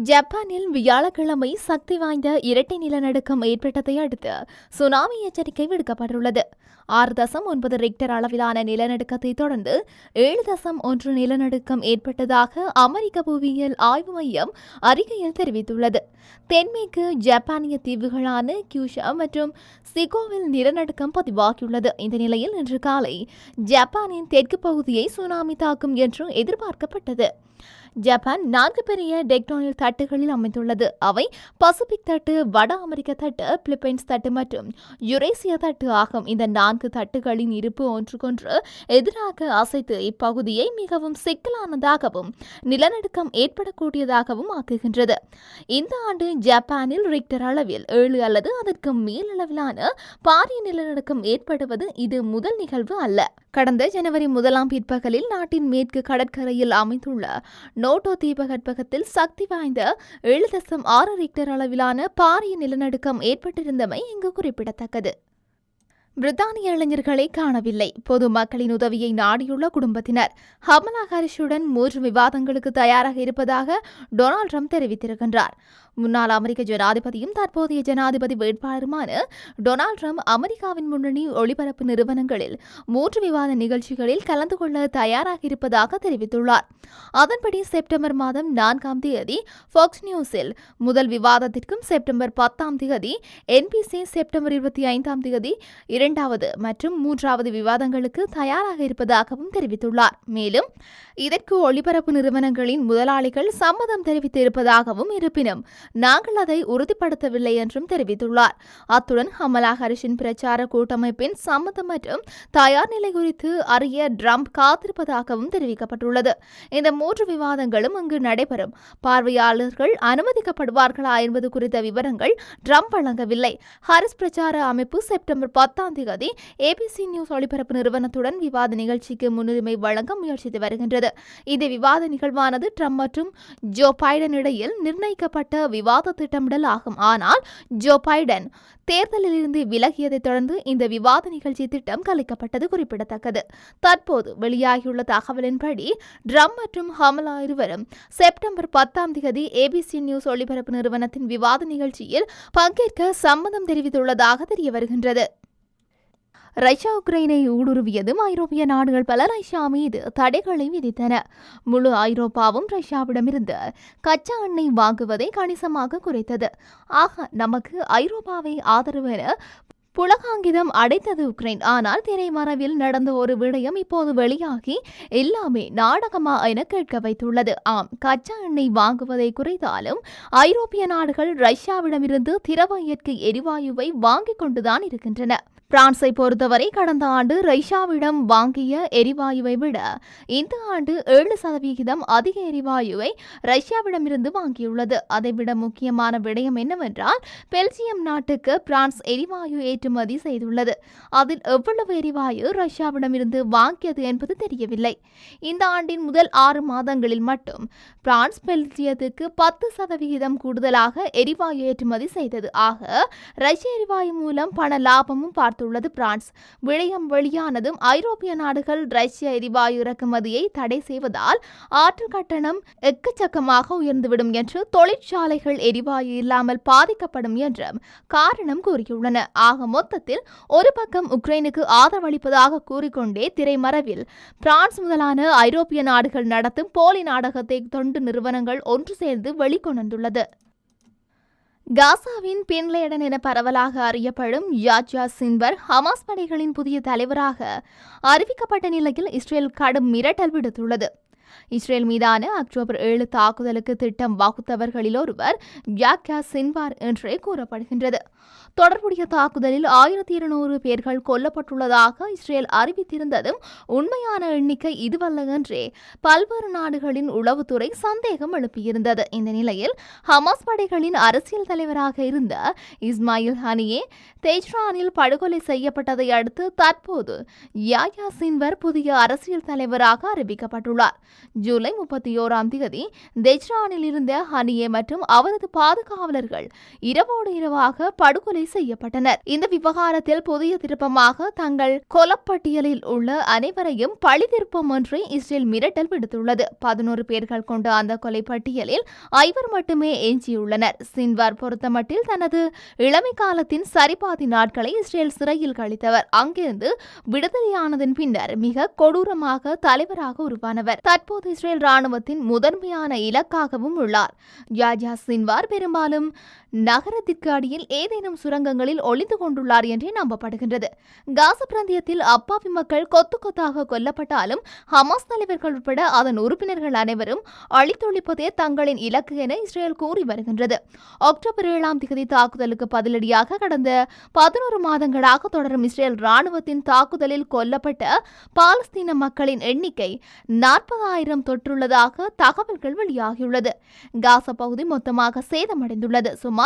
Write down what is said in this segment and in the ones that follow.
ஜப்பானில் வியாழக்கிழமை சக்தி வாய்ந்த இரட்டை நிலநடுக்கம் ஏற்பட்டதை அடுத்து சுனாமி எச்சரிக்கை விடுக்கப்பட்டுள்ளது. 6.9 ரிக்டர் அளவிலான நிலநடுக்கத்தை தொடர்ந்து 7.1 நிலநடுக்கம் ஏற்பட்டதாக அமெரிக்க புவியியல் ஆய்வு மையம் அறிக்கையில் தெரிவித்துள்ளது. தென்மேற்கு ஜப்பானிய தீவுகளான கியூஷா மற்றும் சிகோவில் நிலநடுக்கம் பதிவாகியுள்ளது. இந்த நிலையில் இன்று காலை ஜப்பானின் தெற்கு பகுதியை சுனாமி தாக்கும் என்று எதிர்பார்க்கப்பட்டது. ஜப்பான் 4 பெரிய டெக்டோனிக் தட்டுகளில் அமைந்துள்ளது. அவை பசிபிக் தட்டு, வட அமெரிக்க தட்டு, பிலிப்பைன்ஸ் தட்டு மற்றும் யுரேசிய தட்டு ஆகும். இந்த 4 தட்டுகளின் இருப்பு ஒன்றுக்கொன்று எதிராக அசைத்து இப்பகுதியை மிகவும் சிக்கலானதாகவும் நிலநடுக்கம் ஏற்படக்கூடியதாகவும் ஆக்குகின்றது. இந்த ஆண்டு ஜப்பானில் ரிக்டர் அளவில் 7 அல்லது அதற்கு மேல் அளவிலான பாரிய நிலநடுக்கம் ஏற்படுவது இது முதல் நிகழ்வு அல்ல. கடந்த ஜனவரி 1 பிற்பகலில் நாட்டின் மேற்கு கடற்கரையில் அமைந்துள்ள நோட்டோ தீபகற்பகத்தில் சக்தி வாய்ந்த 7.6 ரிக்டர் அளவிலான பாரிய நிலநடுக்கம் ஏற்பட்டிருந்தமை இங்கு குறிப்பிடத்தக்கது. பிரித்தானிய இளைஞர்களை காணவில்லை. பொதுமக்களின் உதவியை நாடியுள்ள குடும்பத்தினர் கமலா ஹாரிஸுடன் 3 விவாதங்களுக்கு தயாராக இருப்பதாக டொனால்ட் ட்ரம்ப் தெரிவித்திருக்கின்றார். முன்னாள் அமெரிக்க ஜனாதிபதியும் தற்போதைய ஜனாதிபதி வேட்பாளருமான டொனால்ட் ட்ரம்ப் அமெரிக்காவின் முன்னணி ஒளிபரப்பு நிறுவனங்களில் 3 விவாத நிகழ்ச்சிகளில் கலந்து கொள்ள தயாராக இருப்பதாக தெரிவித்துள்ளார். அதன்படி செப்டம்பர் மாதம் 4ஆம் தேதி ஃபாக்ஸ் நியூஸில் முதல் விவாதத்திற்கும், செப்டம்பர் 10ஆம் தேதி NBC, செப்டம்பர் 25ஆம் தேதி 2வது மற்றும் 3வது விவாதங்களுக்கு தயாராக இருப்பதாகவும் தெரிவித்துள்ளார். மேலும் இதற்கு ஒளிபரப்பு நிறுவனங்களின் முதலாளிகள் சம்மதம் தெரிவித்து இருப்பதாகவும், இருப்பினும் நாங்கள் அதை உறுதிப்படுத்தவில்லை என்றும் தெரிவித்துள்ளார். அத்துடன் கமலா ஹாரிஸின் பிரச்சார கூட்டமைப்பின் சம்மதம் மற்றும் தயார் நிலை குறித்து அறிய ட்ரம்ப் காத்திருப்பதாகவும் தெரிவிக்கப்பட்டுள்ளது. இந்த 3 விவாதங்களும் இங்கு நடைபெறும். பார்வையாளர்கள் அனுமதிக்கப்படுவார்களா என்பது குறித்த விவரங்கள் ட்ரம்ப் வழங்கவில்லை. ஹாரிஸ் பிரச்சார அமைப்பு செப்டம்பர் 10ஆம் தேதி ABC நியூஸ் ஒளிபரப்பு நிறுவனத்துடன் விவாத நிகழ்ச்சிக்கு முன்னுரிமை வழங்க முயற்சித்து வருகின்றது. இந்த விவாத நிகழ்வானது ட்ரம்ப் மற்றும் ஜோ பைடன் இடையில் நிர்ணயிக்கப்பட்ட விவாத திட்டமிடல் ஆகும். ஆனால் ஜோ பைடன் தேர்தலில் இருந்து விலகியதை தொடர்ந்து இந்த விவாத நிகழ்ச்சி திட்டம் கலைக்கப்பட்டது குறிப்பிடத்தக்கது. தற்போது வெளியாகியுள்ள தகவலின்படி ட்ரம்ப் மற்றும் கமலா இருவரும் செப்டம்பர் 10ஆம் தேதி ABC நியூஸ் ஒளிபரப்பு நிறுவனத்தின் விவாத நிகழ்ச்சியில் பங்கேற்க சம்மதம் தெரிவித்துள்ளதாக தெரிய வருகின்றது. ரஷ்யா உக்ரைனை ஊடுருவியதும் ஐரோப்பிய நாடுகள் பல ரஷ்யா மீது தடைகளை விதித்தன. முழு ஐரோப்பாவும் ரஷ்யாவிடமிருந்து கச்சா எண்ணெய் வாங்குவதை கணிசமாக குறைத்தது. ஆக நமக்கு ஐரோப்பாவை ஆதரவு என புலகாங்கிதம் அடைத்தது உக்ரைன். ஆனால் திரைமறைவில் நடந்த ஒரு விடயம் இப்போது வெளியாகி எல்லாமே நாடகமா என கேட்க வைத்துள்ளது. ஆம், கச்சா எண்ணெய் வாங்குவதை குறைத்தாலும் ஐரோப்பிய நாடுகள் ரஷ்யாவிடமிருந்து திரவ இயற்கை எரிவாயுவை வாங்கிக் கொண்டுதான் இருக்கின்றன. பிரான்ஸை பொறுத்தவரை கடந்த ஆண்டு ரஷ்யாவிடம் வாங்கிய எரிவாயுவை விட இந்த ஆண்டு 7% அதிக எரிவாயுவை ரஷ்யாவிடமிருந்து வாங்கியுள்ளது. அதைவிட முக்கியமான விடயம் என்னவென்றால், பெல்ஜியம் நாட்டுக்கு பிரான்ஸ் எரிவாயு ஏற்றுமதி செய்துள்ளது. அதில் எவ்வளவு எரிவாயு ரஷ்யாவிடமிருந்து வாங்கியது என்பது தெரியவில்லை. இந்த ஆண்டின் முதல் 6 மாதங்களில் மட்டும் பிரான்ஸ் பெல்ஜியத்துக்கு 10% கூடுதலாக எரிவாயு ஏற்றுமதி செய்தது. ஆக ரஷ்ய எரிவாயு மூலம் பண லாபமும் பார்த்துள்ளது பிரான்ஸ். விடயம் வெளியானதும் ஐரோப்பிய நாடுகள் ரஷ்ய எரிவாயு இறக்குமதியை தடை செய்வதால் ஆற்றல் கட்டணம் எக்கச்சக்கமாக உயர்ந்துவிடும் என்று, தொழிற்சாலைகள் எரிவாயு இல்லாமல் பாதிக்கப்படும் என்றும் காரணம் கூறியுள்ளன. ஆக மொத்தத்தில் ஒரு பக்கம் உக்ரைனுக்கு ஆதரவளிப்பதாக கூறிக்கொண்டே திரைமறைவில் பிரான்ஸ் முதலான ஐரோப்பிய நாடுகள் நடத்தும் போலி நாடகத்தை தொண்டு நிறுவனங்கள் ஒன்று சேர்ந்து வெளிக்கொண்டுள்ளது. காசாவின் பின் லேடன் என பரவலாக அறியப்படும் யாஹ்யா சின்வர் ஹமாஸ் படைகளின் புதிய தலைவராக அறிவிக்கப்பட்ட நிலையில் இஸ்ரேல் கடும் மிரட்டல் விடுத்துள்ளது. இஸ்ரேல் மீதான அக்டோபர் 7 தாக்குதலுக்கு திட்டம் வகுத்தவர்களில் ஒருவர் யாஹ்யா சின்வார் என்றே கூறப்படுகின்றது. தொடர்புடைய தாக்குதலில் 1200 பேர்கள் கொல்லப்பட்டுள்ளதாக இஸ்ரேல் அறிவித்திருந்ததும் உண்மையான எண்ணிக்கை இதுவல்ல என்றே பல்வேறு நாடுகளின் உளவுத்துறை சந்தேகம் எழுப்பியிருந்தது. இந்த நிலையில் ஹமாஸ் படைகளின் அரசியல் தலைவராக இருந்த இஸ்மாயில் ஹனியே தெஹ்ரானில் படுகொலை செய்யப்பட்டதை அடுத்து தற்போது யாஹ்யா சின்வர் புதிய அரசியல் தலைவராக அறிவிக்கப்பட்டுள்ளார். ஜூலை 31 தெஜ்ரானில் இருந்த ஹனியே மற்றும் அவரது பாதுகாவலர்கள் இரவோடு இரவாக படுகொலை செய்யப்பட்டனர். இந்த விவகாரத்தில் புதிய திருப்பமாக தங்கள் கொலப்பட்டியலில் உள்ள அனைவரையும் பழி திருப்பமொன்றை இஸ்ரேல் மிரட்டல் விடுத்துள்ளது. 11 பேர்கள் கொண்ட அந்த கொலை பட்டியலில் 5 மட்டுமே எஞ்சியுள்ளனர். சின்வார் பொறுத்தமட்டில் தனது இளமை காலத்தின் சரிபாதி நாட்களை இஸ்ரேல் சிறையில் கழித்தவர். அங்கிருந்து விடுதலையானதன் பின்னர் மிக கொடூரமாக தலைவராக உருவானவர். தற்போது இஸ்ரேல் ராணுவத்தின் முதன்மையான இலக்காகவும் உள்ளார். யாஹ்யா சின்வார் பெரும்பாலும் நகரத்திற்கு அடியில் ஏதேனும் சுரங்கங்களில் ஒளிந்து கொண்டுள்ளார் என்றே நம்பப்படுகின்றது. காசா பிராந்தியத்தில் அப்பாவி மக்கள் கொத்து கொத்தாக கொல்லப்பட்டாலும் ஹமாஸ் தலைவர்கள் உட்பட அதன் உறுப்பினர்கள் அனைவரும் அழித்தொழிப்பதே தங்களின் இலக்கு என இஸ்ரேல் கூறி வருகின்றது. அக்டோபர் 7 தாக்குதலுக்கு பதிலடியாக கடந்த 11 மாதங்களாக தொடரும் இஸ்ரேல் ராணுவத்தின் தாக்குதலில் கொல்லப்பட்ட பாலஸ்தீன மக்களின் எண்ணிக்கை 40,000 தொற்றுள்ளதாக தகவல்கள் வெளியாகியுள்ளது. காசா பகுதி மொத்தமாக சேதமடைந்துள்ளது. சுமார்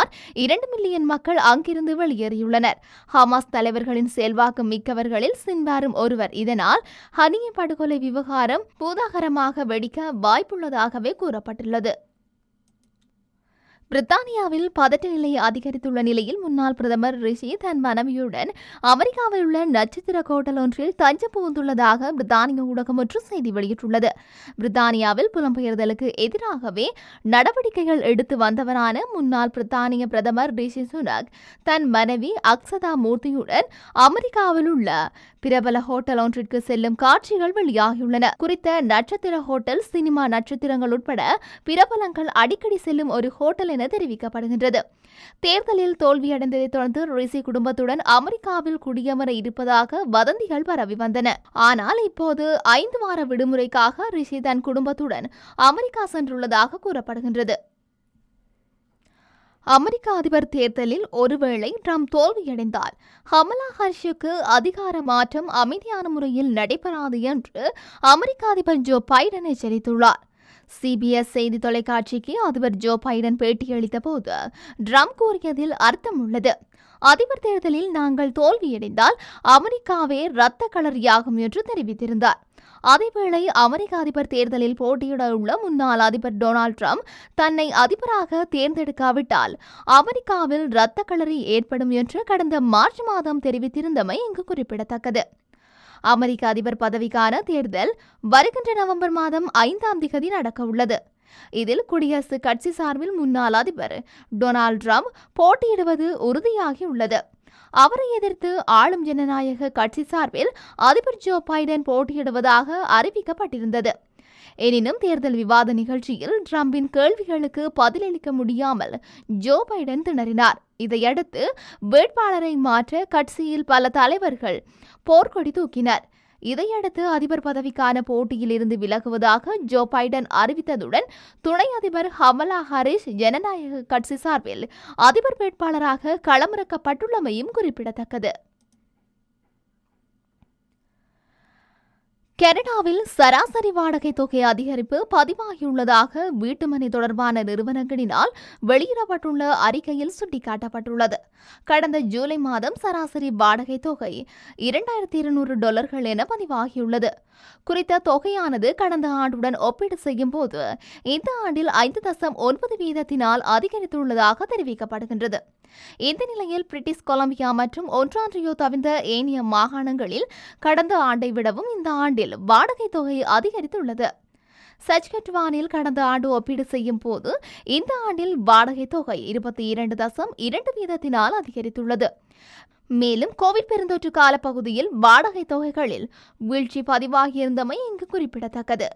2 மில்லியன் மக்கள் அங்கிருந்து வெளியேறியுள்ளனர். ஹமாஸ் தலைவர்களின் செல்வாக்கு மிக்கவர்களில் சின்வாரும் ஒருவர். இதனால் ஹனியே படுகொலை விவகாரம் பூதாகரமாக வெடிக்க வாய்ப்புள்ளதாகவே கூறப்பட்டுள்ளது. பிரித்தானியாவில் பதட்ட நிலை அதிகரித்துள்ள நிலையில் முன்னாள் பிரதமர் ரிஷி தன் மனைவியுடன் அமெரிக்காவில் உள்ள நட்சத்திர ஹோட்டல் ஒன்றில் தஞ்சம் புகுந்துள்ளதாக பிரித்தானிய ஊடகம் ஒன்று செய்தி வெளியிட்டுள்ளது. பிரித்தானியாவில் புலம்பெயர்தலுக்கு எதிராகவே நடவடிக்கைகள் எடுத்து வந்தவரான முன்னாள் பிரித்தானிய பிரதமர் ரிஷி சுனக் தன் மனைவி அக்ஷதா மூர்த்தியுடன் அமெரிக்காவில் உள்ள பிரபல ஹோட்டல் ஒன்றிற்கு செல்லும் காட்சிகள் வெளியாகியுள்ளன. குறித்த நட்சத்திர ஹோட்டல் சினிமா நட்சத்திரங்கள் உட்பட பிரபலங்கள் அடிக்கடி செல்லும் ஒரு ஹோட்டல் என தெரிவிக்கப்படுகின்றது. தேர்தலில் தோல்வியடைந்ததை தொடர்ந்து ரிஷி குடும்பத்துடன் அமெரிக்காவில் குடியமர இருப்பதாக வதந்திகள் பரவி வந்தன. ஆனால் இப்போது 5 வார விடுமுறைக்காக ரிஷி தன் குடும்பத்துடன் அமெரிக்கா சென்றுள்ளதாக கூறப்படுகின்றது. அமெரிக்க அதிபர் தேர்தலில் ஒருவேளை ட்ரம்ப் தோல்வியடைந்தால் கமலா ஹாரிஸுக்கு அதிகார மாற்றம் அமைதியான முறையில் நடைபெறாது என்று அமெரிக்க அதிபர் ஜோ பைடன் எச்சரித்துள்ளார். CBS செய்தி தொலைக்காட்சிக்கு அதிபர் ஜோ பைடன் பேட்டியளித்த போது ட்ரம்ப் கூறியதில் அர்த்தம் உள்ளது. அதிபர் தேர்தலில் நாங்கள் தோல்வியடைந்தால் அமெரிக்காவே இரத்த களரியாகும் என்று தெரிவித்திருந்தார். அதேவேளை அமெரிக்க அதிபர் தேர்தலில் போட்டியிட உள்ள முன்னாள் அதிபர் டொனால்ட் ட்ரம்ப் தன்னை அதிபராக தேர்ந்தெடுக்காவிட்டால் அமெரிக்காவில் இரத்த களரி ஏற்படும் என்று கடந்த மார்ச் மாதம் தெரிவித்திருந்தமை இங்கு குறிப்பிடத்தக்கது. அமெரிக்க அதிபர் பதவிக்கான தேர்தல் வருகின்ற நவம்பர் மாதம் 5 நடக்க உள்ளது. இதில் குடியரசுக் கட்சி சார்பில் முன்னாள் அதிபர் டொனால்ட் ட்ரம்ப் போட்டியிடுவது உறுதியாகியுள்ளது. அவரை எதிர்த்து ஆளும் ஜனநாயக கட்சி சார்பில் அதிபர் ஜோ பைடன் போட்டியிடுவதாக அறிவிக்கப்பட்டிருந்தது. எனினும் தேர்தல் விவாத நிகழ்ச்சியில் ட்ரம்பின் கேள்விகளுக்கு பதிலளிக்க முடியாமல் ஜோ பைடன் திணறினார். இதையடுத்து வேட்பாளரை மாற்ற கட்சியில் பல தலைவர்கள் போர்க்கொடி தூக்கினர். இதையடுத்து அதிபர் பதவிக்கான போட்டியில் இருந்து விலகுவதாக ஜோ பைடன் அறிவித்ததுடன் துணை அதிபர் கமலா ஹாரிஸ் ஜனநாயக கட்சி சார்பில் அதிபர் வேட்பாளராக களமிறக்கப்பட்டுள்ளமையும் குறிப்பிடத்தக்கது. கனடாவில் சராசரி வாடகை தொகை அதிகரிப்பு பதிவாகியுள்ளதாக வீட்டுமனை தொடர்பான நிறுவனங்களினால் வெளியிடப்பட்டுள்ள அறிக்கையில் சுட்டிக்காட்டப்பட்டுள்ளது. கடந்த ஜூலை மாதம் சராசரி வாடகை தொகை $2,200 என பதிவாகியுள்ளது. குறித்த தொகையானது கடந்த ஆண்டுடன் ஒப்பீடு செய்யும் போது இந்த ஆண்டில் 5.9% அதிகரித்துள்ளதாக தெரிவிக்கப்படுகின்றது. இந்த நிலையில் பிரிட்டிஷ் கொலம்பியா மற்றும் ஒன்றாரியோ தவிர்த்த ஏனைய மாகாணங்களில் கடந்த ஆண்டை விடவும் இந்த ஆண்டில் வாடகை தொகை அதிகரித்துள்ளது. சச்கட்வானில் கடந்த ஆண்டு ஒப்பீடு செய்யும் போது இந்த ஆண்டில் வாடகை தொகை 22.2% அதிகரித்துள்ளது. மேலும் கோவிட் பெருந்தொற்று கால பகுதியில் வாடகை தொகைகளில் வீழ்ச்சி பதிவாகியிருந்தமை இங்கு குறிப்பிடத்தக்கது.